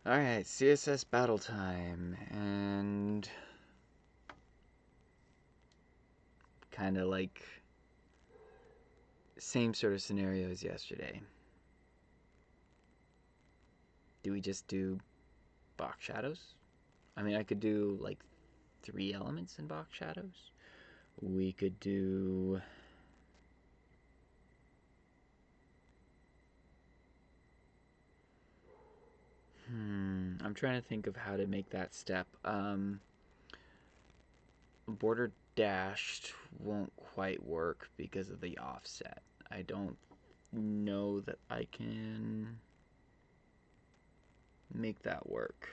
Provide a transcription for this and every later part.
Alright, CSS battle time, and kind of like same sort of scenario as yesterday. Do we just do box shadows? I mean, I could do like 3 elements in box shadows. We could do... I'm trying to think of how to make that step. Border dashed won't quite work because of the offset. I don't know that I can make that work.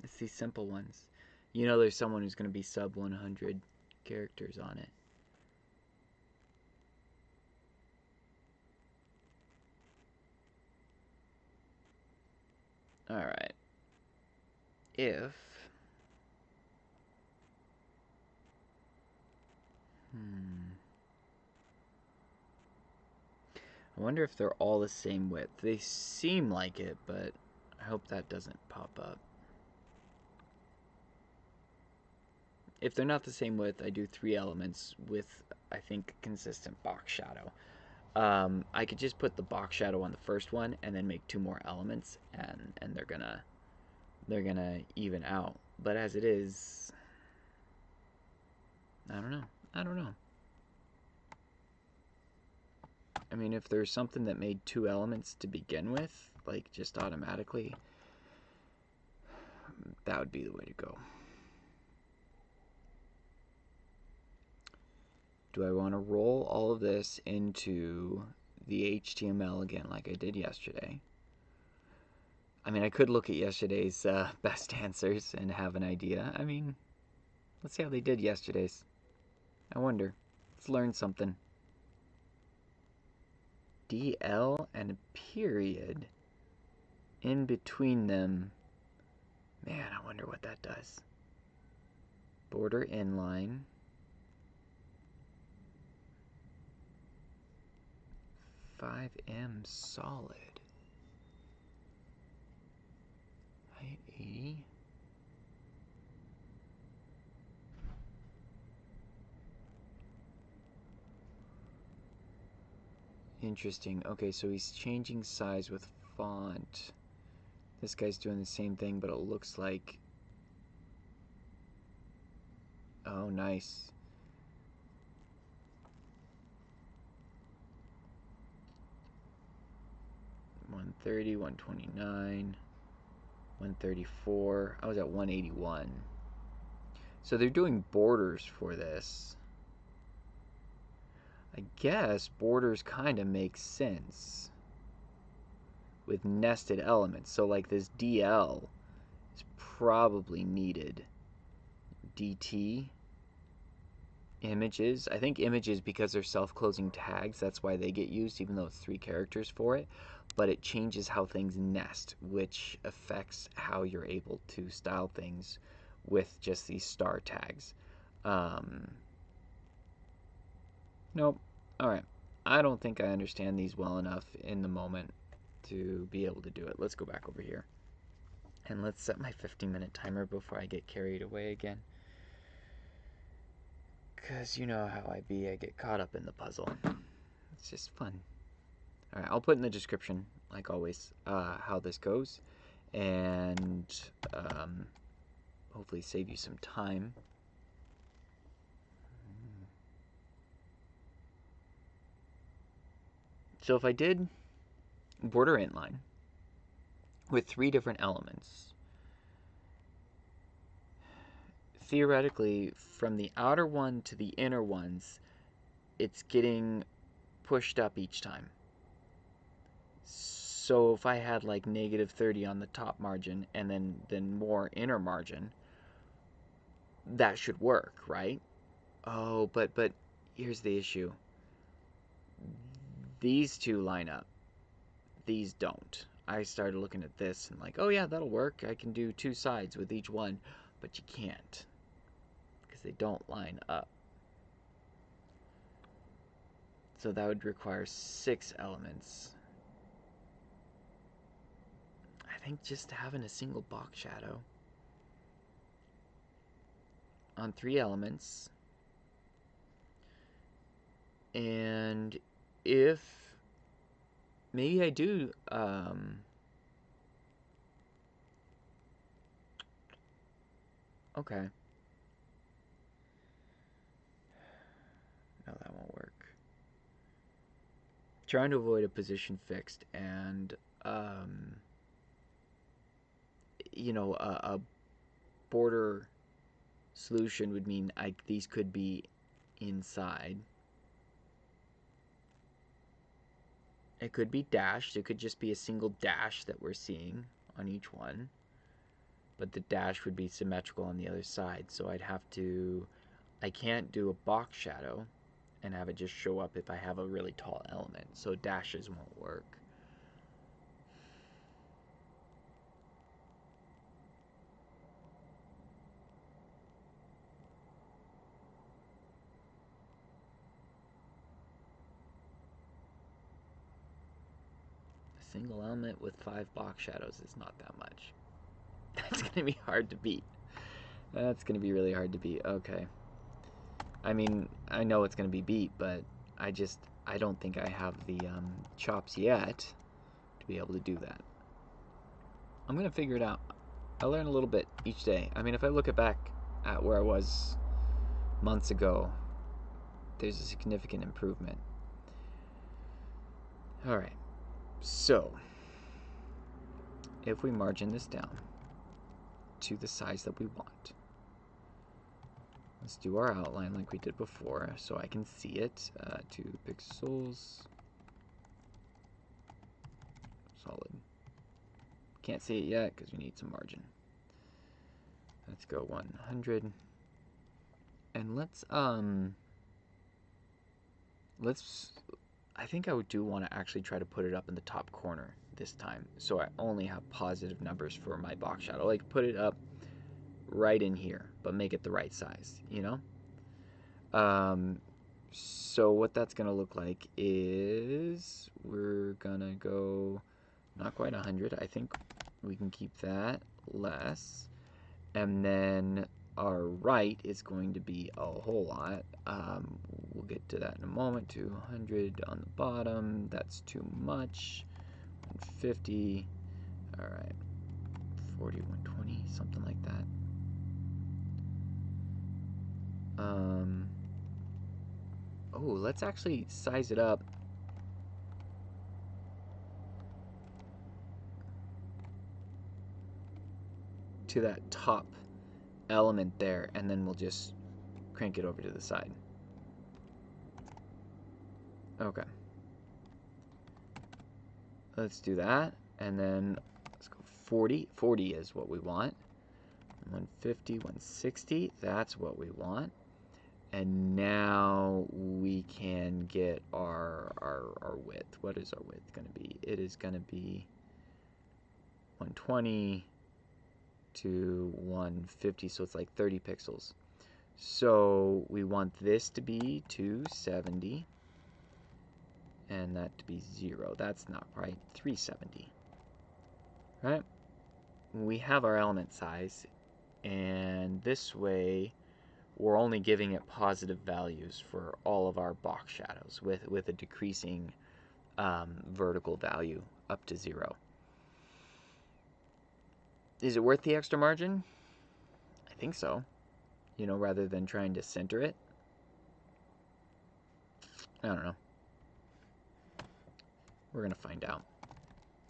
It's these simple ones. You know there's someone who's going to be sub 100 characters on it. Alright. If... I wonder if they're all the same width. They seem like it, but I hope that doesn't pop up. If they're not the same width, I do 3 elements with, I think, consistent box shadow. I could just put the box shadow on the first one and then make 2 more elements, and they're gonna even out. But as it is, I don't know. I mean, if there's something that made 2 elements to begin with, like just automatically, that would be the way to go. Do I want to roll all of this into the HTML again like I did yesterday? I mean, I could look at yesterday's best answers and have an idea. I mean, let's see how they did yesterday's. I wonder. Let's learn something. DL and a period in between them. Man, I wonder what that does. Border inline. 5M solid. Height 80. Interesting. Okay, so he's changing size with font. This guy's doing the same thing, but it looks like... Oh, nice. $130, $129, $134. I was at $181. So they're doing borders for this. I guess borders kind of make sense with nested elements. So like this DL is probably needed. DT, images. I think images, because they're self-closing tags, that's why they get used, even though it's 3 characters for it. But it changes how things nest, which affects how you're able to style things with just these star tags. Nope. Alright. I don't think I understand these well enough in the moment to be able to do it. Let's go back over here. And let's set my 15-minute timer before I get carried away again. Because you know how I be. I get caught up in the puzzle. It's just fun. Alright, I'll put in the description, like always, how this goes. And hopefully save you some time. So if I did border inline with 3 different elements, theoretically, from the outer one to the inner ones, it's getting pushed up each time. So if I had like -30 on the top margin and then more inner margin, that should work, right? Oh, but here's the issue. These 2 line up. These don't. I started looking at this and like, oh yeah, that'll work. I can do 2 sides with each one, but you can't because they don't line up. So that would require 6 elements. I think just having a single box shadow on 3 elements. And if maybe I do okay. No, that won't work. Trying to avoid a position fixed and you know, a border solution would mean these could be inside. It could be dashed. It could just be a single dash that we're seeing on each one. But the dash would be symmetrical on the other side. So I can't do a box shadow and have it just show up if I have a really tall element. So dashes won't work. A single element with 5 box shadows is not that much. That's going to be hard to beat. That's going to be really hard to beat. Okay. I mean, I know it's going to be beat, but I don't think I have the chops yet to be able to do that. I'm going to figure it out. I learn a little bit each day. I mean, if I look back at where I was months ago, there's a significant improvement. All right. So, if we margin this down to the size that we want, let's do our outline like we did before so I can see it. 2 pixels. Solid. Can't see it yet because we need some margin. Let's go 100. And let's I think I do want to actually try to put it up in the top corner this time, so I only have positive numbers for my box shadow. Like put it up right in here, but make it the right size, you know? So what that's gonna look like is we're gonna go not quite 100. I think we can keep that less, and then our right is going to be a whole lot. We'll get to that in a moment. 200 on the bottom, that's too much. 150, all right, 40, 120, something like that. Oh, let's actually size it up to that top element there, and then we'll just crank it over to the side. Okay. Let's do that, and then let's go 40. 40 is what we want. 150, 160, that's what we want. And now we can get our width. What is our width going to be? It is going to be 120 to 150, so it's like 30 pixels. So we want this to be 270 and that to be 0. That's not right. 370. Right? We have our element size, and this way we're only giving it positive values for all of our box shadows with a decreasing vertical value up to 0. Is it worth the extra margin? I think so. You know, rather than trying to center it. I don't know. We're going to find out.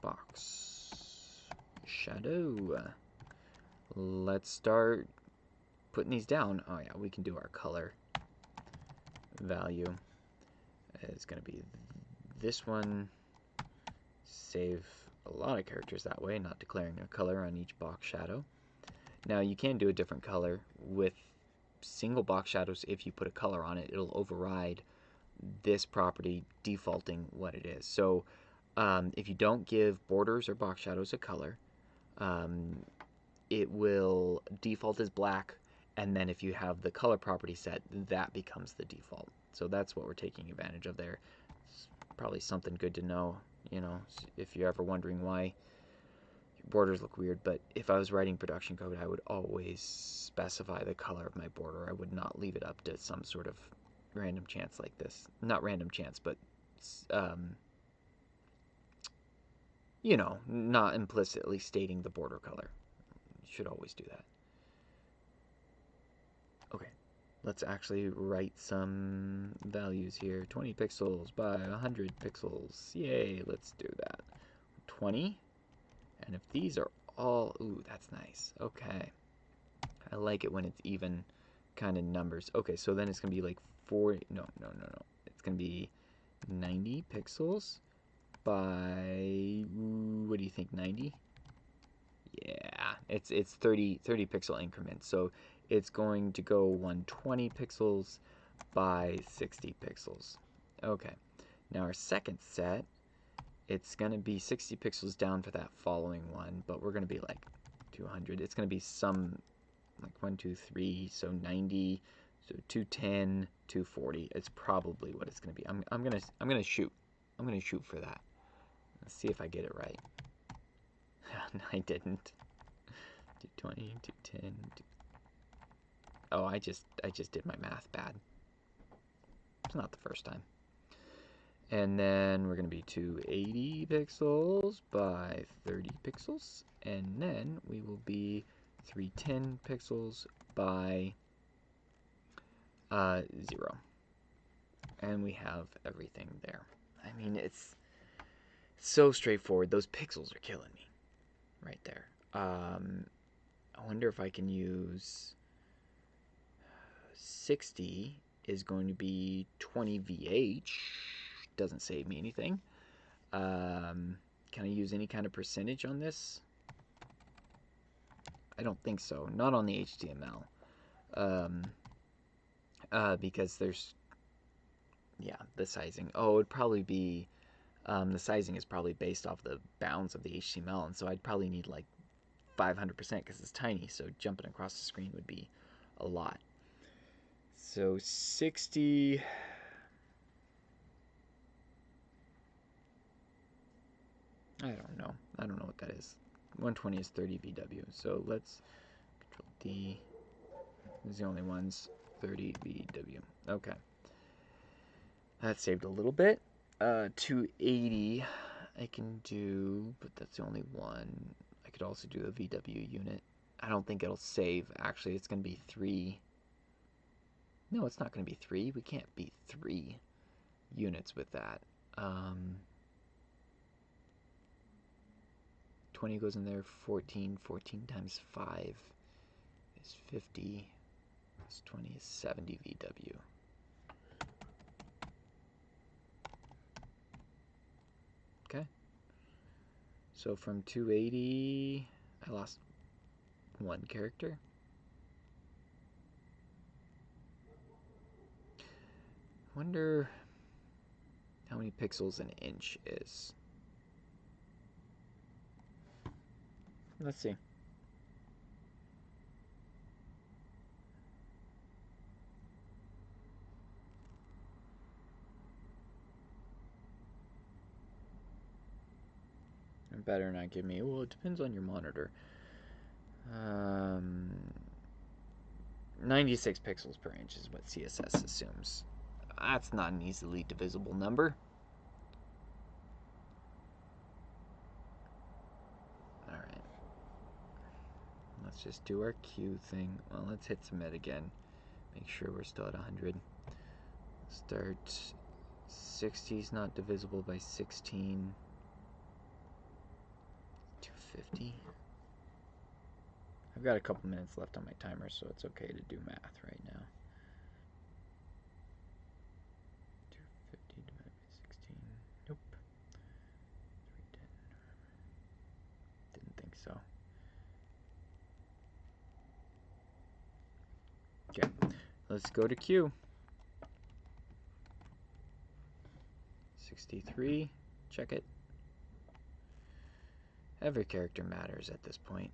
Box shadow. Let's start putting these down. Oh yeah, we can do our color value. It's going to be this one. Save a lot of characters that way, not declaring a color on each box shadow. Now you can do a different color with single box shadows. If you put a color on it, it'll override this property defaulting what it is. So if you don't give borders or box shadows a color, it will default as black, and then if you have the color property set, that becomes the default. So that's what we're taking advantage of there. It's probably something good to know, you know, if you're ever wondering why your borders look weird. But if I was writing production code, I would always specify the color of my border. I would not leave it up to some sort of random chance like this. Not random chance, but you know, not implicitly stating the border color. You should always do that. Okay, let's actually write some values here. 20 pixels by 100 pixels. Yay, let's do that. 20. And if these are all, ooh, that's nice. Okay. I like it when it's even kind of numbers. Okay, so then it's going to be like 40, no. It's going to be 90 pixels by, what do you think, 90? Yeah, it's 30 pixel increments. So it's going to go 120 pixels by 60 pixels. Okay, now our second set, it's going to be 60 pixels down for that following one, but we're going to be like 200. It's going to be some like 1, 2, 3, so 90, so 210, 240. It's probably what it's going to be. I'm gonna shoot. I'm gonna shoot for that. Let's see if I get it right. No, I didn't. 220, 210. Oh, I just did my math bad. It's not the first time. And then we're going to be 280 pixels by 30 pixels. And then we will be 310 pixels by 0. And we have everything there. I mean, it's so straightforward. Those pixels are killing me right there. I wonder if I can use 60 is going to be 20 VH. Doesn't save me anything. Can I use any kind of percentage on this? I don't think so. Not on the HTML. Because there's, yeah, the sizing. Oh, it'd probably be, the sizing is probably based off the bounds of the HTML, and so I'd probably need like 500% because it's tiny, so jumping across the screen would be a lot. So 60... I don't know. I don't know what that is. 120 is 30 VW. So let's Control D. These are the only ones. 30 VW. Okay. That saved a little bit. 280 I can do, but that's the only one. I could also do a VW unit. I don't think it'll save. Actually, it's going to be 3. No, it's not going to be 3. We can't be 3 units with that. 20 goes in there, 14. 14 times 5 is 50. Plus 20 is 70 VW. Okay. So from 280, I lost 1 character. Wonder how many pixels an inch is. Let's see. It better not give me, well, it depends on your monitor. 96 pixels per inch is what CSS assumes. That's not an easily divisible number. Alright. Let's just do our Q thing. Well, let's hit submit again. Make sure we're still at 100. Start. 60 is not divisible by 16. 250. I've got a couple minutes left on my timer, so it's okay to do math right now. 250 divided by 16. Nope. 310. Didn't think so. Okay, let's go to Q. 63. Check it. Every character matters at this point.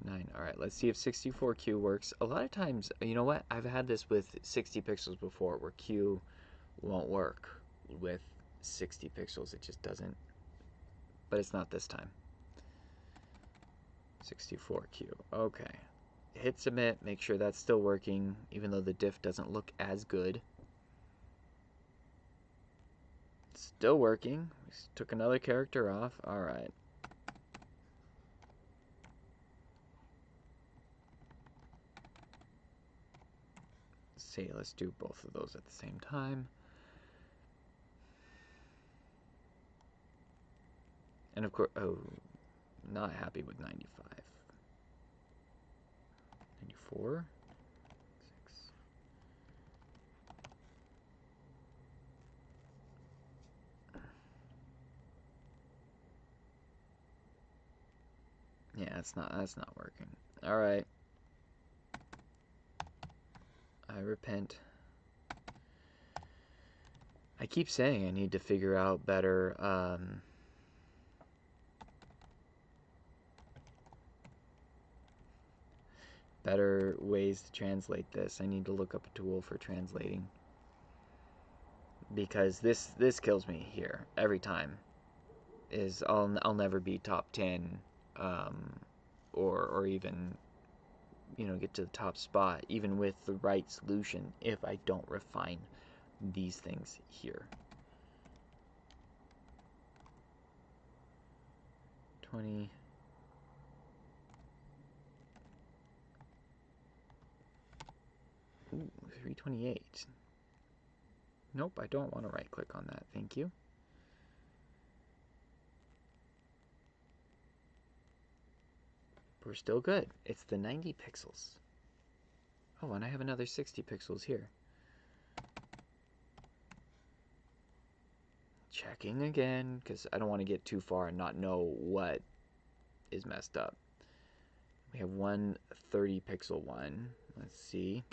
0.9. All right, let's see if 64Q works. A lot of times, you know what? I've had this with 60 pixels before where Q won't work with 60 pixels. It just doesn't. But it's not this time. 64Q. Okay. Hit submit. Make sure that's still working, even though the diff doesn't look as good. Still working. We took another character off. All right. See, let's do both of those at the same time. And of course, oh, not happy with 95. 94. 6. Yeah, that's not working. All right. I repent. I keep saying I need to figure out better better ways to translate this. I need to look up a tool for translating, because this kills me here every time. Is I'll never be top 10 or even get to the top spot even with the right solution if I don't refine these things here. 20. Ooh, 328. Nope, I don't want to right click on that. Thank you. We're still good. It's the 90 pixels. Oh, and I have another 60 pixels here. Checking again, because I don't want to get too far and not know what is messed up. We have one 30 pixel one. Let's see.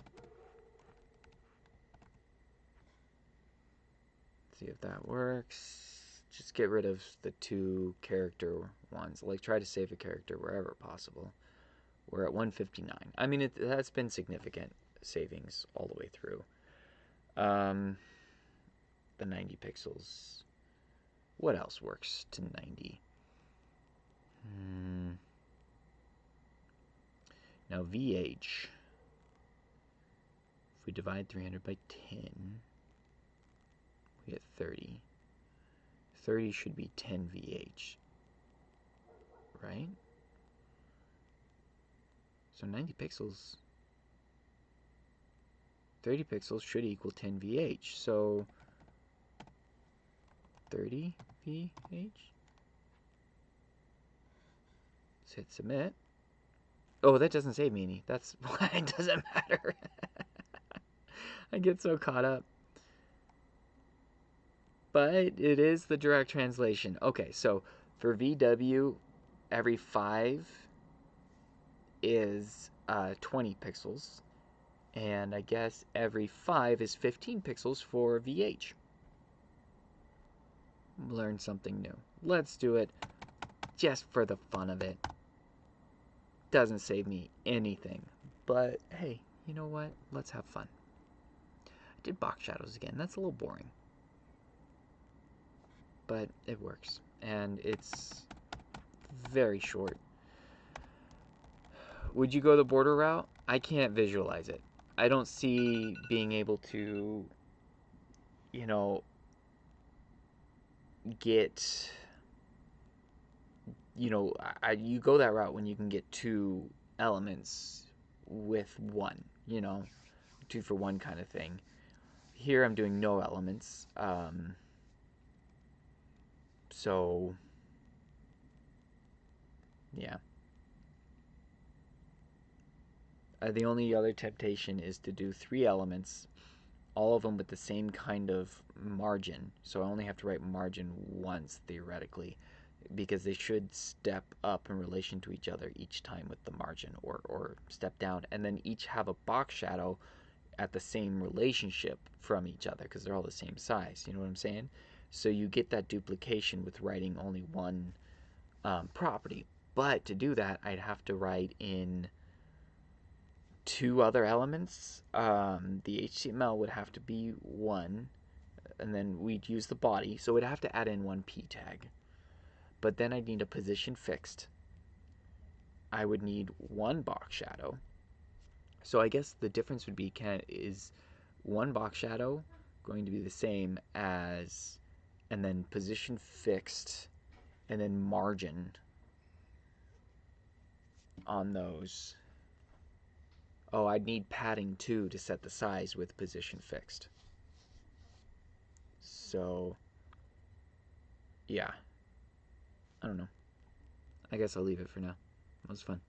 See if that works. Just get rid of the 2 character ones. Like, try to save a character wherever possible. We're at 159. I mean, that's been significant savings all the way through. The 90 pixels. What else works to 90? Now VH. If we divide 300 by 10, we get 30. 30 should be 10 VH, right? So 90 pixels, 30 pixels should equal 10 VH. So 30 VH. Let's hit submit. Oh, that doesn't save me any. That's why it doesn't matter. I get so caught up. But it is the direct translation. Okay, so for VW, every 5 is 20 pixels. And I guess every 5 is 15 pixels for VH. Learn something new. Let's do it just for the fun of it. Doesn't save me anything. But hey, you know what? Let's have fun. I did box shadows again. That's a little boring. But it works. And it's very short. Would you go the border route? I can't visualize it. I don't see being able to, get, you go that route when you can get 2 elements with 1, 2 for 1 kind of thing. Here I'm doing no elements. So, yeah. The only other temptation is to do 3 elements, all of them with the same kind of margin. So I only have to write margin once, theoretically, because they should step up in relation to each other each time with the margin, or step down, and then each have a box shadow at the same relationship from each other, because they're all the same size. You know what I'm saying? So you get that duplication with writing only one property. But to do that, I'd have to write in two other elements. The HTML would have to be one, and then we'd use the body, so we'd have to add in one p tag. But then I'd need a position fixed. I would need one box shadow. So I guess the difference would be, is one box shadow going to be the same as, and then position fixed, and then margin on those. Oh, I'd need padding too to set the size with position fixed. So, yeah. I don't know. I guess I'll leave it for now. That was fun.